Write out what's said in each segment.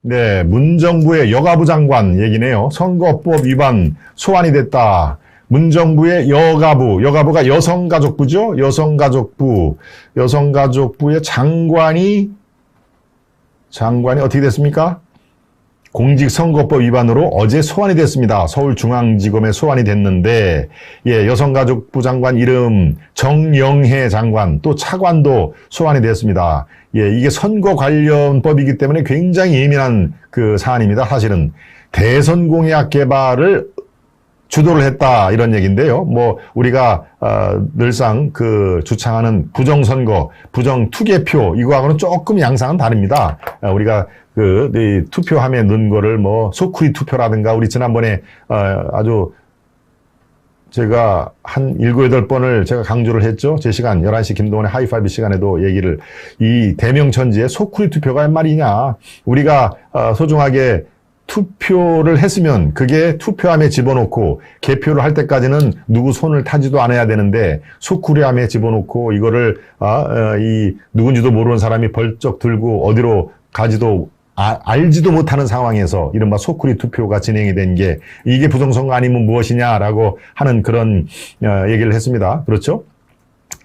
네, 문정부의 여가부 장관 얘기네요. 선거법 위반 소환이 됐다. 문정부의 여가부가 여성가족부죠? 여성가족부의 장관이 어떻게 됐습니까? 공직선거법 위반으로 어제 소환이 됐습니다. 서울중앙지검에 소환이 됐는데, 예, 여성가족부 장관 이름 정영혜 장관, 또 차관도 소환이 됐습니다. 예, 이게 선거 관련법이기 때문에 굉장히 예민한 그 사안입니다. 사실은 대선 공약 개발을 주도를 했다 이런 얘기인데요. 뭐 우리가 늘상 그 주창하는 부정선거, 부정투개표 이거하고는 조금 양상은 다릅니다. 우리가 이 투표함에 넣은 거를 뭐 소쿠리 투표라든가 우리 지난번에 아주 제가 한 7, 8번을 제가 강조를 했죠. 제 시간 11시 김동원의 하이파이브 시간에도 얘기를 이 대명천지의 소쿠리 투표가 말이냐. 우리가 소중하게 투표를 했으면 그게 투표함에 집어넣고 개표를 할 때까지는 누구 손을 타지도 않아야 되는데 소쿠리함에 집어넣고 이거를 이 누군지도 모르는 사람이 벌쩍 들고 어디로 가지도 알지도 못하는 상황에서 이른바 소쿠리 투표가 진행이 된 게 이게 부정선거 아니면 무엇이냐라고 하는 그런 얘기를 했습니다. 그렇죠?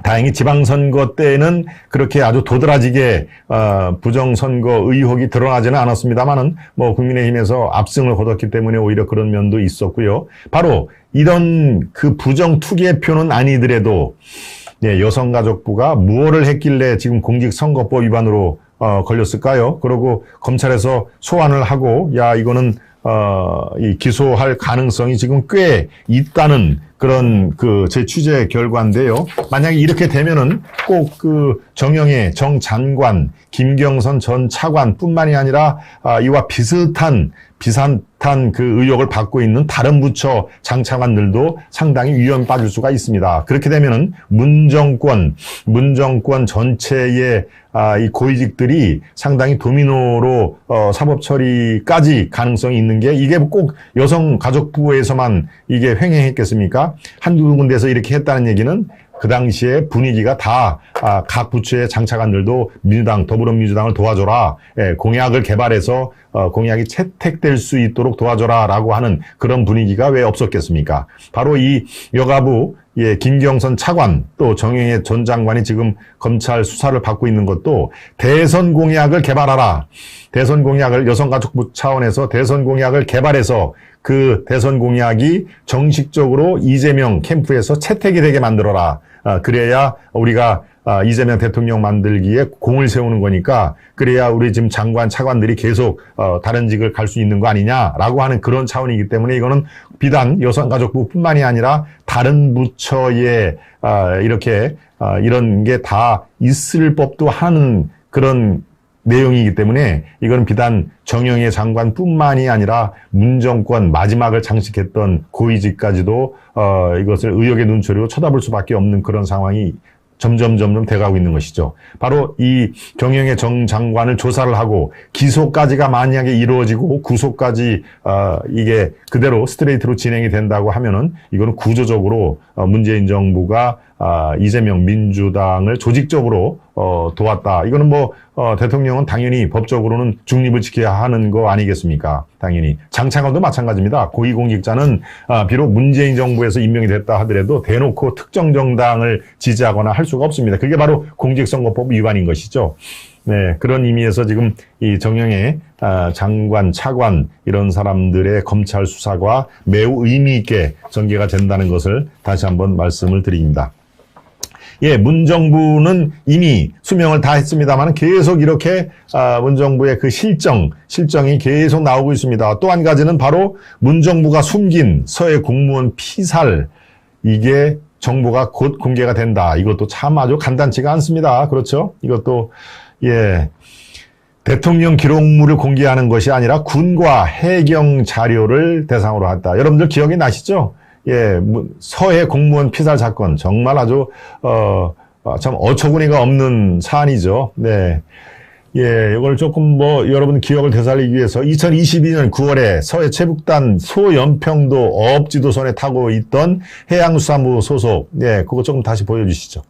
다행히 지방선거 때는 그렇게 아주 도드라지게 부정선거 의혹이 드러나지는 않았습니다만은 뭐 국민의힘에서 압승을 거뒀기 때문에 오히려 그런 면도 있었고요. 바로 이런 그 부정투개표는 아니더라도 예, 여성가족부가 무엇을 했길래 지금 공직선거법 위반으로 걸렸을까요? 그러고 검찰에서 소환을 하고 야 이거는 이 기소할 가능성이 지금 꽤 있다는 그런 제 취재 결과인데요. 만약에 이렇게 되면은 꼭 그 정영애 정 장관, 김경선 전 차관뿐만이 아니라 이와 비슷한 그 의혹을 받고 있는 다른 부처 장차관들도 상당히 위험에 빠질 수가 있습니다. 그렇게 되면은 문정권 전체의 이 고위직들이 상당히 도미노로 사법 처리까지 가능성이 있는 게 이게 꼭 여성가족부에서만 이게 횡행했겠습니까? 한두 군데서 이렇게 했다는 얘기는 그 당시에 분위기가 다 각 부처의 장차관들도 민주당, 더불어민주당을 도와줘라. 예, 공약을 개발해서 공약이 채택될 수 있도록 도와줘라라고 하는 그런 분위기가 왜 없었겠습니까? 바로 이 여가부 예, 김경선 차관 또 정영애 전 장관이 지금 검찰 수사를 받고 있는 것도 대선 공약을 개발하라. 대선 공약을 여성가족부 차원에서 대선 공약을 개발해서 그 대선 공약이 정식적으로 이재명 캠프에서 채택이 되게 만들어라. 그래야 우리가 이재명 대통령 만들기에 공을 세우는 거니까 그래야 우리 지금 장관, 차관들이 계속 다른 직을 갈 수 있는 거 아니냐라고 하는 그런 차원이기 때문에 이거는 비단 여성가족부뿐만이 아니라 다른 부처에 이렇게 이런 게 다 있을 법도 하는 그런 내용이기 때문에 이건 비단 정영애 장관뿐만이 아니라 문정권 마지막을 장식했던 고위직까지도 이것을 의혹의 눈초리로 쳐다볼 수밖에 없는 그런 상황이 점점 돼가고 있는 것이죠. 바로 이 정영애 정 장관을 조사를 하고 기소까지가 만약에 이루어지고 구속까지 이게 그대로 스트레이트로 진행이 된다고 하면은 이거는 구조적으로 문재인 정부가 이재명 민주당을 조직적으로 도왔다. 이거는 뭐 대통령은 당연히 법적으로는 중립을 지켜야 하는 거 아니겠습니까? 당연히 장차관도 마찬가지입니다. 고위공직자는 비록 문재인 정부에서 임명이 됐다 하더라도 대놓고 특정 정당을 지지하거나 할 수가 없습니다. 그게 바로 공직선거법 위반인 것이죠. 네, 그런 의미에서 지금 이 정영애 장관, 차관 이런 사람들의 검찰 수사가 매우 의미 있게 전개가 된다는 것을 다시 한번 말씀을 드립니다. 예, 문정부는 이미 수명을 다 했습니다만 계속 이렇게 문정부의 그 실정이 계속 나오고 있습니다. 또 한 가지는 바로 문정부가 숨긴 서해 공무원 피살 이게 정보가 곧 공개가 된다. 이것도 참 아주 간단치가 않습니다. 그렇죠? 이것도 예. 대통령 기록물을 공개하는 것이 아니라 군과 해경 자료를 대상으로 했다. 여러분들 기억이 나시죠? 예, 서해 공무원 피살 사건 정말 아주 참 어처구니가 없는 사안이죠. 네, 예, 이걸 조금 여러분 기억을 되살리기 위해서 2022년 9월에 서해 체북단 소연평도 어업지도선에 타고 있던 해양수산부 소속, 예, 그거 조금 다시 보여주시죠.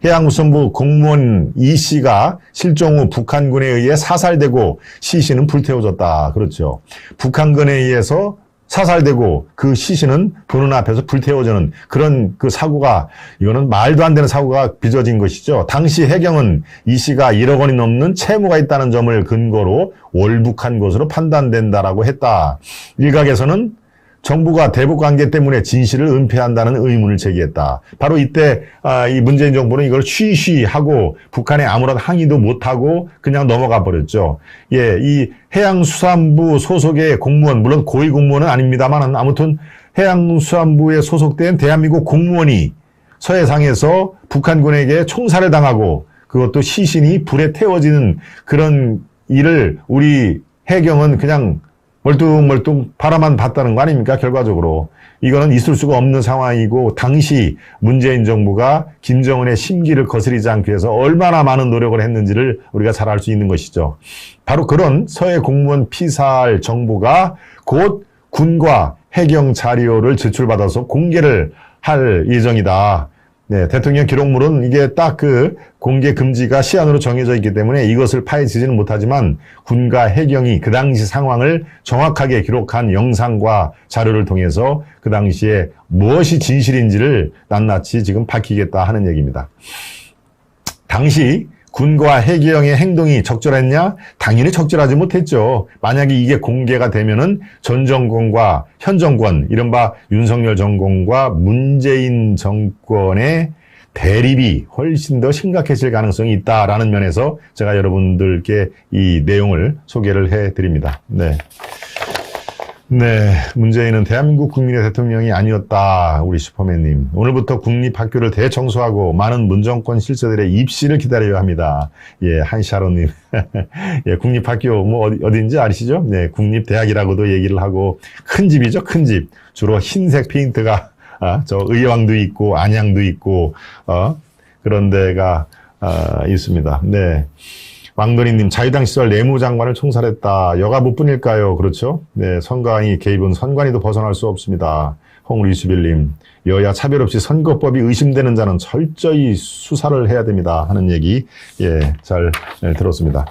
해양수산부 공무원 이 씨가 실종 후 북한군에 의해 사살되고 시신은 불태워졌다. 그렇죠. 북한군에 의해서 사살되고 그 시신은 보는 앞에서 불태워지는 그런 그 사고가, 이거는 말도 안 되는 사고가 빚어진 것이죠. 당시 해경은 이 씨가 1억 원이 넘는 채무가 있다는 점을 근거로 월북한 것으로 판단된다라고 했다. 일각에서는 정부가 대북 관계 때문에 진실을 은폐한다는 의문을 제기했다. 바로 이때 이 문재인 정부는 이걸 쉬쉬하고 북한에 아무런 항의도 못하고 그냥 넘어가 버렸죠. 예, 이 해양수산부 소속의 공무원, 물론 고위 공무원은 아닙니다만 아무튼 해양수산부에 소속된 대한민국 공무원이 서해상에서 북한군에게 총살을 당하고 그것도 시신이 불에 태워지는 그런 일을 우리 해경은 그냥 멀뚱멀뚱 바라만 봤다는 거 아닙니까? 결과적으로. 이거는 있을 수가 없는 상황이고, 당시 문재인 정부가 김정은의 심기를 거스리지 않기 위해서 얼마나 많은 노력을 했는지를 우리가 잘 알 수 있는 것이죠. 바로 그런 서해 공무원 피살 정보가 곧 군과 해경 자료를 제출받아서 공개를 할 예정이다. 네, 대통령 기록물은 이게 딱 그 공개 금지가 시한으로 정해져 있기 때문에 이것을 파헤치지는 못하지만 군과 해경이 그 당시 상황을 정확하게 기록한 영상과 자료를 통해서 그 당시에 무엇이 진실인지를 낱낱이 지금 밝히겠다 하는 얘기입니다. 당시 군과 해경의 행동이 적절했냐? 당연히 적절하지 못했죠. 만약에 이게 공개가 되면은 전 정권과 현 정권, 이른바 윤석열 정권과 문재인 정권의 대립이 훨씬 더 심각해질 가능성이 있다라는 면에서 제가 여러분들께 이 내용을 소개를 해드립니다. 네. 네, 문재인은 대한민국 국민의 대통령이 아니었다. 우리 슈퍼맨님. 오늘부터 국립학교를 대청소하고 많은 문정권 실세들의 입시를 기다려야 합니다. 예, 한샤로님. 예, 국립학교 어딘지 아시죠? 네, 국립대학이라고도 얘기를 하고 큰 집이죠, 큰 집. 주로 흰색 페인트가 저 의왕도 있고 안양도 있고 그런 데가 있습니다. 네. 왕건희님, 자유당 시절 내무장관을 총살했다. 여가부뿐일까요? 그렇죠? 네, 선관위 개입은 선관위도 벗어날 수 없습니다. 홍리수빌님, 여야 차별 없이 선거법이 의심되는 자는 철저히 수사를 해야 됩니다. 하는 얘기, 예, 잘 들었습니다.